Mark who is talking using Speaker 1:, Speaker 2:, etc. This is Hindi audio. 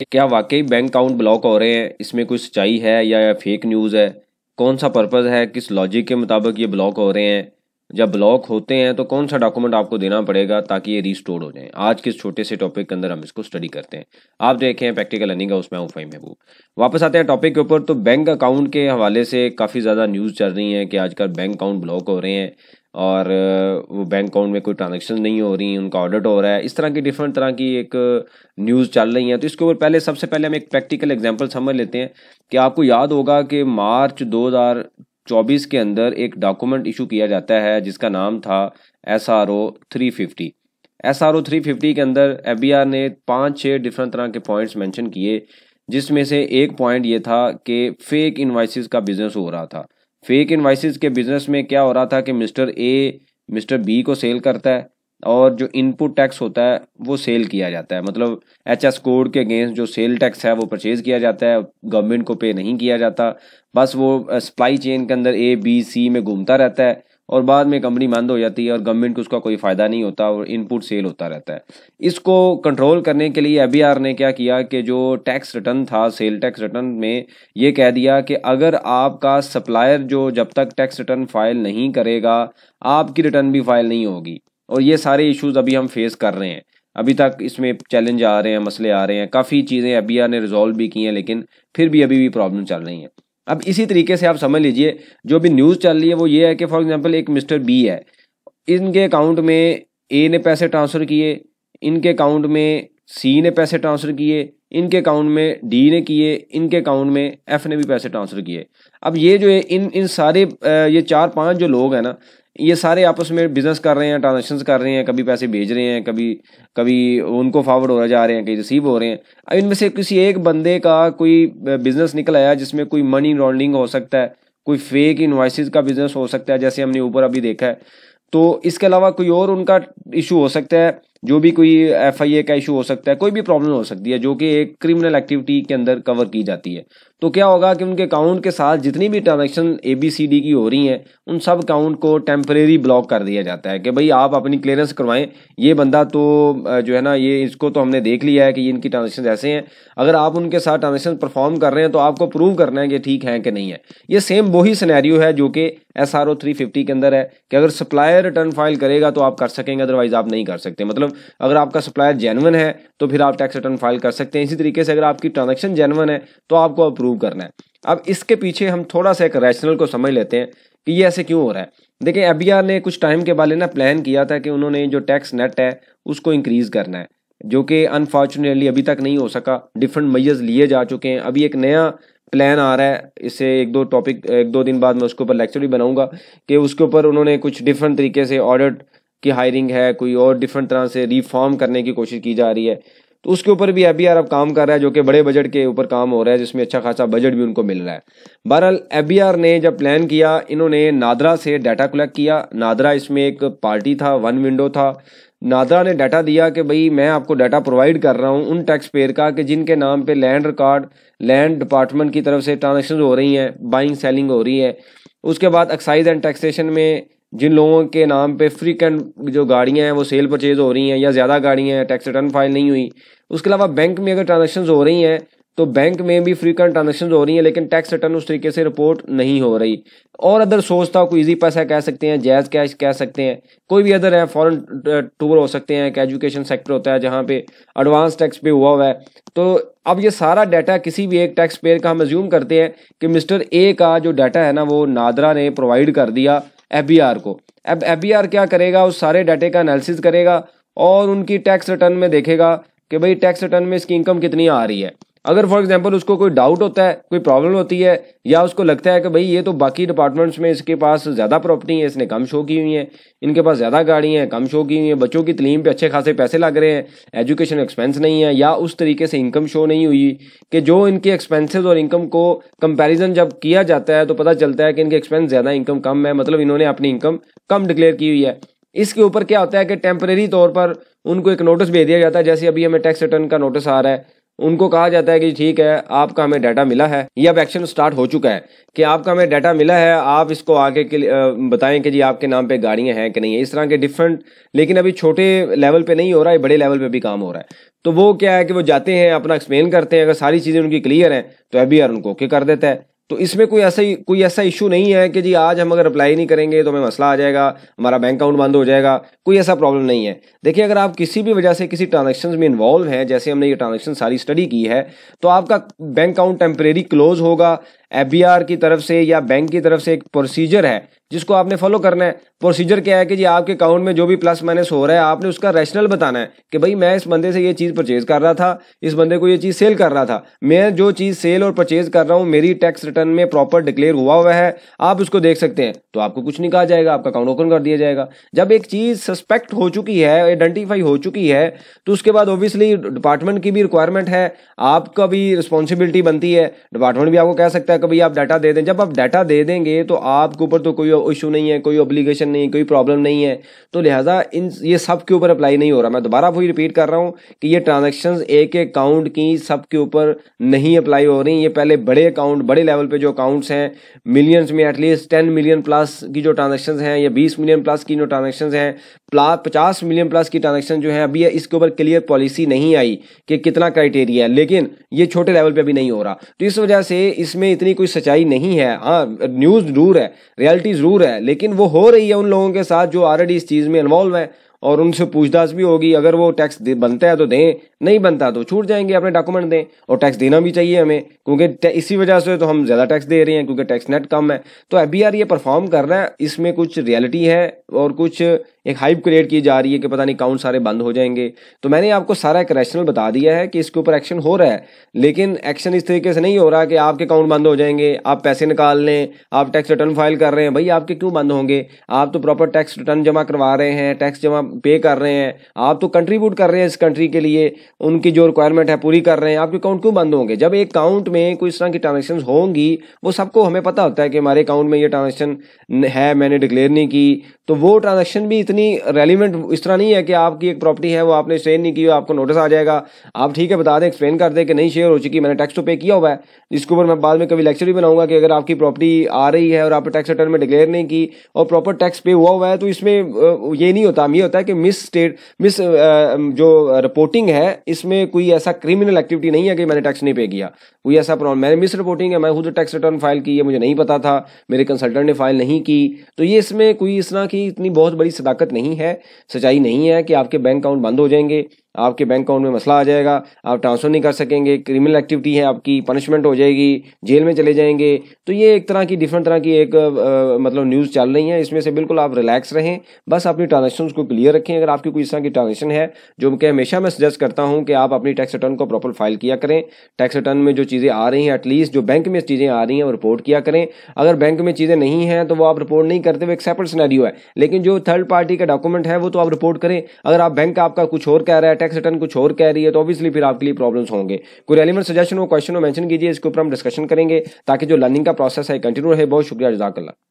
Speaker 1: क्या वाकई बैंक अकाउंट ब्लॉक हो रहे हैं? इसमें कोई सच्चाई है या फेक न्यूज़ है? कौन सा पर्पज़ है? किस लॉजिक के मुताबिक ये ब्लॉक हो रहे हैं? जब ब्लॉक होते हैं तो कौन सा डॉक्यूमेंट आपको देना पड़ेगा ताकि ये रीस्टोर हो जाएं? आज के इस छोटे से टॉपिक के अंदर हम इसको स्टडी करते हैं। आप देखें प्रैक्टिकल अर्निंग का, उसमें हूँ फ़हीम महबूब। वापस आते हैं टॉपिक के ऊपर। तो बैंक अकाउंट के हवाले से काफ़ी ज़्यादा न्यूज़ चल रही है कि आजकल बैंक अकाउंट ब्लॉक हो रहे हैं और वो बैंक अकाउंट में कोई ट्रांजेक्शन नहीं हो रही, उनका ऑडिट हो रहा है। इस तरह की डिफरेंट तरह की एक न्यूज़ चल रही है। तो इसके ऊपर सबसे पहले हम एक प्रैक्टिकल एग्जांपल समझ लेते हैं कि आपको याद होगा कि मार्च 2024 के अंदर एक डॉक्यूमेंट इशू किया जाता है जिसका नाम था SRO 350। SRO 350 के अंदर FBI ने 5-6 डिफरेंट तरह के पॉइंट्स मेंशन किए, जिसमें से एक पॉइंट ये था कि फेक इनवाइसेस का बिजनेस हो रहा था। फेक इनवाइसेस के बिजनेस में क्या हो रहा था कि मिस्टर ए मिस्टर बी को सेल करता है और जो इनपुट टैक्स होता है वो सेल किया जाता है। मतलब HS कोड के अगेंस्ट जो सेल टैक्स है वो परचेज किया जाता है, गवर्नमेंट को पे नहीं किया जाता। बस वो सप्लाई चेन के अंदर A B C में घूमता रहता है और बाद में कंपनी बंद हो जाती है और गवर्नमेंट को उसका कोई फ़ायदा नहीं होता और इनपुट सेल होता रहता है। इसको कंट्रोल करने के लिए FBI ने क्या किया कि जो टैक्स रिटर्न था, सेल टैक्स रिटर्न में ये कह दिया कि अगर आपका सप्लायर जो जब तक टैक्स रिटर्न फाइल नहीं करेगा, आपकी रिटर्न भी फाइल नहीं होगी। और ये सारे इश्यूज अभी हम फेस कर रहे हैं। अभी तक इसमें चैलेंज आ रहे हैं, मसले आ रहे हैं, काफ़ी चीज़ें FBI ने रिजॉल्व भी की हैं, लेकिन फिर भी अभी भी प्रॉब्लम चल रही हैं। अब इसी तरीके से आप समझ लीजिए, जो भी न्यूज़ चल रही है वो ये है कि फॉर एग्जांपल एक मिस्टर बी है, इनके अकाउंट में A ने पैसे ट्रांसफ़र किए, इनके अकाउंट में C ने पैसे ट्रांसफ़र किए, इनके अकाउंट में D ने किए, इनके अकाउंट में F ने भी पैसे ट्रांसफ़र किए। अब ये जो है इन सारे ये 4-5 जो लोग हैं ना, ये सारे आपस में बिजनेस कर रहे हैं, ट्रांजेक्शन्स कर रहे हैं, कभी पैसे भेज रहे हैं, कभी कभी उनको फॉरवर्ड हो जा रहे हैं, कहीं रिसीव हो रहे हैं। अब इनमें से किसी एक बंदे का कोई बिजनेस निकल आया जिसमें कोई मनी लॉन्ड्रिंग हो सकता है, कोई फेक इनवॉइसेस का बिजनेस हो सकता है, जैसे हमने ऊपर अभी देखा है। तो इसके अलावा कोई और उनका इशू हो सकता है, जो भी कोई FIA का इशू हो सकता है, कोई भी प्रॉब्लम हो सकती है जो कि एक क्रिमिनल एक्टिविटी के अंदर कवर की जाती है। तो क्या होगा कि उनके अकाउंट के साथ जितनी भी ट्रांजैक्शन ABCD की हो रही हैं, उन सब अकाउंट को टेम्परेरी ब्लॉक कर दिया जाता है कि भाई आप अपनी क्लियरेंस करवाएं। ये बंदा तो जो है ना, ये इसको तो हमने देख लिया है कि ये इनकी ट्रांजेक्शन ऐसे हैं। अगर आप उनके साथ ट्रांजेक्शन परफॉर्म कर रहे हैं तो आपको प्रूव करना है कि ठीक है कि नहीं है। ये सेम वही सिनेरियो है जो कि SRO 350 के अंदर है कि अगर सप्लायर रिटर्न फाइल करेगा तो आप कर सकेंगे, अदरवाइज आप नहीं कर सकते। मतलब अगर आपका सप्लायर जेन्युइन है तो फिर आप टैक्स रिटर्न फाइल कर सकते हैं। इसी तरीके से अगर आपकी ट्रांजैक्शन जेन्युइन है तो आपको अप्रूव करना है। अब इसके पीछे हम थोड़ा सा एक रैशनल को समझ लेते हैं कि ये ऐसे क्यों हो रहा है। देखिए, FBI ने कुछ टाइम के पहले ना प्लान किया था कि उन्होंने जो टैक्स नेट है उसको इंक्रीज करना है, जो कि अनफॉर्चुनेटली अभी तक नहीं हो सका। डिफरेंट मेजर्स लिए जा चुके हैं, अभी एक नया प्लान आ रहा है। इससे एक दो दिन बाद मैं उसके ऊपर लेक्चर भी बनाऊंगा कि उसके ऊपर उन्होंने कुछ डिफरेंट तरीके से ऑडिट की हायरिंग है, कोई और डिफरेंट तरह से रिफॉर्म करने की कोशिश की जा रही है। तो उसके ऊपर भी FBI अब काम कर रहा है, जो कि बड़े बजट के ऊपर काम हो रहा है, जिसमें अच्छा खासा बजट भी उनको मिल रहा है। बहरहाल FBI ने जब प्लान किया, इन्होंने नादरा से डाटा कलेक्ट किया। नादरा इसमें एक पार्टी था, वन विंडो था। नादरा ने डाटा दिया कि भाई मैं आपको डाटा प्रोवाइड कर रहा हूँ उन टैक्स पेयर का कि जिनके नाम पे लैंड रिकॉर्ड, लैंड डिपार्टमेंट की तरफ से ट्रांजेक्शन हो रही हैं, बाइंग सेलिंग हो रही है। उसके बाद एक्साइज एंड टैक्सेशन में जिन लोगों के नाम पे फ्रीक्वेंट जो गाड़ियां हैं वो सेल परचेज हो रही हैं या ज़्यादा गाड़ियां हैं, टैक्स रिटर्न फाइल नहीं हुई। उसके अलावा बैंक में अगर ट्रांजेक्शन्स हो रही हैं तो बैंक में भी फ्रीक्वेंट ट्रांजेक्शन्स हो रही हैं, लेकिन टैक्स रिटर्न उस तरीके से रिपोर्ट नहीं हो रही। और अदर सोर्स था, कोई इजी पैसा कह सकते हैं, जायज़ कैश कह सकते हैं, कोई भी अदर है, फॉरेन टूर हो सकते हैं, एजुकेशन सेक्टर होता है जहाँ पे एडवांस टैक्स पे हुआ है। तो अब ये सारा डाटा किसी भी एक टैक्स पेयर का हम अज्यूम करते हैं कि मिस्टर ए का जो डाटा है ना वो नादरा ने प्रोवाइड कर दिया FBI को। अब FBI क्या करेगा, उस सारे डाटे का एनालिसिस करेगा और उनकी टैक्स रिटर्न में देखेगा कि भाई टैक्स रिटर्न में इसकी इनकम कितनी आ रही है। अगर फॉर एग्जांपल उसको कोई डाउट होता है, कोई प्रॉब्लम होती है, या उसको लगता है कि भाई ये तो बाकी डिपार्टमेंट्स में इसके पास ज़्यादा प्रॉपर्टी है, इसने कम शो की हुई है, इनके पास ज़्यादा गाड़ियाँ हैं, कम शो की हुई हैं, बच्चों की तालीम पे अच्छे खासे पैसे लग रहे हैं, एजुकेशन एक्सपेंस नहीं है, या उस तरीके से इनकम शो नहीं हुई कि जो इनके एक्सपेंसेस और इनकम को कंपैरिजन जब किया जाता है तो पता चलता है कि इनके एक्सपेंस ज़्यादा, इनकम कम है, मतलब इन्होंने अपनी इनकम कम डिक्लेयर की हुई है। इसके ऊपर क्या होता है कि टेम्परेरी तौर पर उनको एक नोटिस भेज दिया जाता है, जैसे अभी हमें टैक्स रिटर्न का नोटिस आ रहा है। उनको कहा जाता है कि ठीक है आपका हमें डाटा मिला है, ये अब एक्शन स्टार्ट हो चुका है कि आपका हमें डाटा मिला है, आप इसको आगे के बताएं कि जी आपके नाम पे गाड़ियां हैं कि नहीं है, इस तरह के डिफरेंट। लेकिन अभी छोटे लेवल पे नहीं हो रहा है, बड़े लेवल पे भी काम हो रहा है। तो वो क्या है कि वो जाते हैं अपना एक्सप्लेन करते हैं, अगर सारी चीज़ें उनकी क्लियर हैं तो एफबीआर उनको ओके कर देता है। तो इसमें कोई ऐसा इशू नहीं है कि जी आज हम अगर अप्लाई नहीं करेंगे तो हमें मसला आ जाएगा, हमारा बैंक अकाउंट बंद हो जाएगा, कोई ऐसा प्रॉब्लम नहीं है। देखिए अगर आप किसी भी वजह से किसी ट्रांजैक्शन में इन्वॉल्व हैं, जैसे हमने ये ट्रांजैक्शन सारी स्टडी की है, तो आपका बैंक अकाउंट टेम्परेरी क्लोज होगा। एफबीआर की तरफ से या बैंक की तरफ से एक प्रोसीजर है जिसको आपने फॉलो करना है। प्रोसीजर क्या है कि जी आपके अकाउंट में जो भी प्लस माइनस हो रहा है आपने उसका रैशनल बताना है कि भाई मैं इस बंदे से ये चीज़ परचेज कर रहा था, इस बंदे को ये चीज़ सेल कर रहा था, मैं जो चीज़ सेल और परचेज कर रहा हूँ मेरी टैक्स रिटर्न में प्रॉपर डिक्लेयर हुआ है, आप उसको देख सकते हैं। तो आपको कुछ नहीं कहा जाएगा, आपका अकाउंट ओपन कर दिया जाएगा। जब एक चीज़ सस्पेक्ट हो चुकी है, आइडेंटिफाई हो चुकी है, तो उसके बाद ऑब्वियसली डिपार्टमेंट की भी रिक्वायरमेंट है, आपका भी रिस्पॉन्सिबिलिटी बनती है। डिपार्टमेंट भी आपको कह सकता है कि भाई आप डाटा दे दें। जब आप डाटा दे देंगे तो आपके ऊपर तो कोई इशू नहीं है, कोई ऑब्लिगेशन नहीं, कोई प्रॉब्लम नहीं है। तो लिहाजा ये सब के ऊपर अप्लाई नहीं हो रहा। मैं दोबारा वही रिपीट कर रहा हूँ कि ये ट्रांजैक्शंस एक अकाउंट की सब के ऊपर नहीं अप्लाई हो रही। ये पहले बड़े अकाउंट, बड़े लेवल पे जो अकाउंट्स हैं, मिलियंस में एटलीस्ट 10 मिलियन प्लस की जो ट्रांजैक्शंस हैं या 20 मिलियन प्लस की जो ट्रांजैक्शंस हैं, 50 मिलियन प्लस की ट्रांजैक्शन जो है, अभी इसके ऊपर क्लियर पॉलिसी नहीं आई कि कितना क्राइटेरिया है। लेकिन ये छोटे लेवल पे अभी नहीं हो रहा, तो इस वजह से इसमें इतनी कोई सच्चाई नहीं है। हाँ, न्यूज़ जरूर है, रियलिटी जरूर है, लेकिन वो हो रही है उन लोगों के साथ जो ऑलरेडी इस चीज़ में इन्वॉल्व है, और उनसे पूछताछ भी होगी। अगर वो टैक्स बनता है तो दें, नहीं बनता तो छूट जाएंगे, अपने डॉक्यूमेंट दें। और टैक्स देना भी चाहिए हमें, क्योंकि इसी वजह से तो हम ज़्यादा टैक्स दे रहे हैं, क्योंकि टैक्स नेट कम है। तो एफबीआर ये परफॉर्म कर रहा है, इसमें कुछ रियलिटी है और कुछ एक हाइप क्रिएट की जा रही है कि पता नहीं अकाउंट सारे बंद हो जाएंगे। तो मैंने आपको सारा एक रैशनल बता दिया है कि इसके ऊपर एक्शन हो रहा है, लेकिन एक्शन इस तरीके से नहीं हो रहा कि आपके अकाउंट बंद हो जाएंगे, आप पैसे निकाल लें, आप टैक्स रिटर्न फाइल कर रहे हैं। भाई आपके क्यों बंद होंगे? आप तो प्रॉपर टैक्स रिटर्न जमा करवा रहे हैं, टैक्स जमा पे कर रहे हैं, आप तो कंट्रीब्यूट कर रहे हैं इस कंट्री के लिए, उनकी जो रिक्वायरमेंट है पूरी कर रहे हैं। आपके अकाउंट क्यों बंद होंगे? जब एक अकाउंट में कोई इस तरह की ट्रांजेक्शन होंगी, वो सबको हमें पता होता है कि हमारे अकाउंट में ये ट्रांजेक्शन है, मैंने डिक्लेयर नहीं की, तो वो ट्रांजेक्शन भी इतनी रेलिवेंट इस तरह नहीं है कि आपकी एक प्रॉपर्टी है वो आपने शेयर नहीं की, आपको नोटिस आ जाएगा। आप ठीक है बता दें, एक्सप्लेन कर दें कि नहीं शेयर हो चुकी, मैंने टैक्स तो पे किया हुआ है। इसके ऊपर मैं बाद में कभी लेक्चर भी बनाऊंगा कि अगर आपकी प्रॉपर्टी आ रही है और आपने टैक्स रिटर्न में डिक्लेयर नहीं की और प्रॉपर टैक्स पे हुआ है, तो इसमें ये नहीं होता। ये होता है कि मिस जो रिपोर्टिंग है, इसमें कोई ऐसा क्रिमिनल एक्टिविटी नहीं है कि मैंने टैक्स नहीं पे किया, कोई ऐसा प्रॉब्लम, मैंने मिस रिपोर्टिंग है, मैं खुद टैक्स रिटर्न फाइल की है, मुझे नहीं पता था, मेरे कंसल्टेंट ने फाइल नहीं की। तो ये इसमें कोई इस तरह की इतनी बहुत बड़ी सदाकत नहीं है, सच्चाई नहीं है कि आपके बैंक अकाउंट बंद हो जाएंगे, आपके बैंक अकाउंट में मसला आ जाएगा, आप ट्रांसफर नहीं कर सकेंगे, क्रिमिनल एक्टिविटी है, आपकी पनिशमेंट हो जाएगी, जेल में चले जाएंगे। तो ये एक तरह की डिफरेंट तरह की एक मतलब न्यूज़ चल रही है, इसमें से बिल्कुल आप रिलैक्स रहें, बस अपनी ट्रांजेक्शन को क्लियर रखें। अगर आपकी कोई इस तरह की ट्रांजेक्शन है, जो कि हमेशा मैं सजेस्ट करता हूँ कि आप अपनी टैक्स रिटर्न को प्रॉपर फाइल किया करें। टैक्स रिटर्न में जो चीज़ें आ रही हैं, एटलीस्ट जो बैंक में चीज़ें आ रही हैं वो रिपोर्ट किया करें। अगर बैंक में चीज़ें नहीं हैं तो वो आप रिपोर्ट नहीं करते, वो एक सेपरेट सिनेरियो है, लेकिन जो थर्ड पार्टी का डॉक्यूमेंट है वो तो आप रिपोर्ट करें। अगर आप बैंक आपका कुछ और कह रहा है, टैक्स रिटर्न कुछ और कह रही है, तो ऑब्वियसली फिर आपके लिए प्रॉब्लम्स होंगे। कोई रेलेवेंट सजेशन हो, क्वेश्चन हो, मेंशन कीजिए, इसके ऊपर हम डिस्कशन करेंगे ताकि जो लर्निंग का प्रोसेस है कंटिन्यू रहे। बहुत शुक्रिया, जज़ाकल्लाह।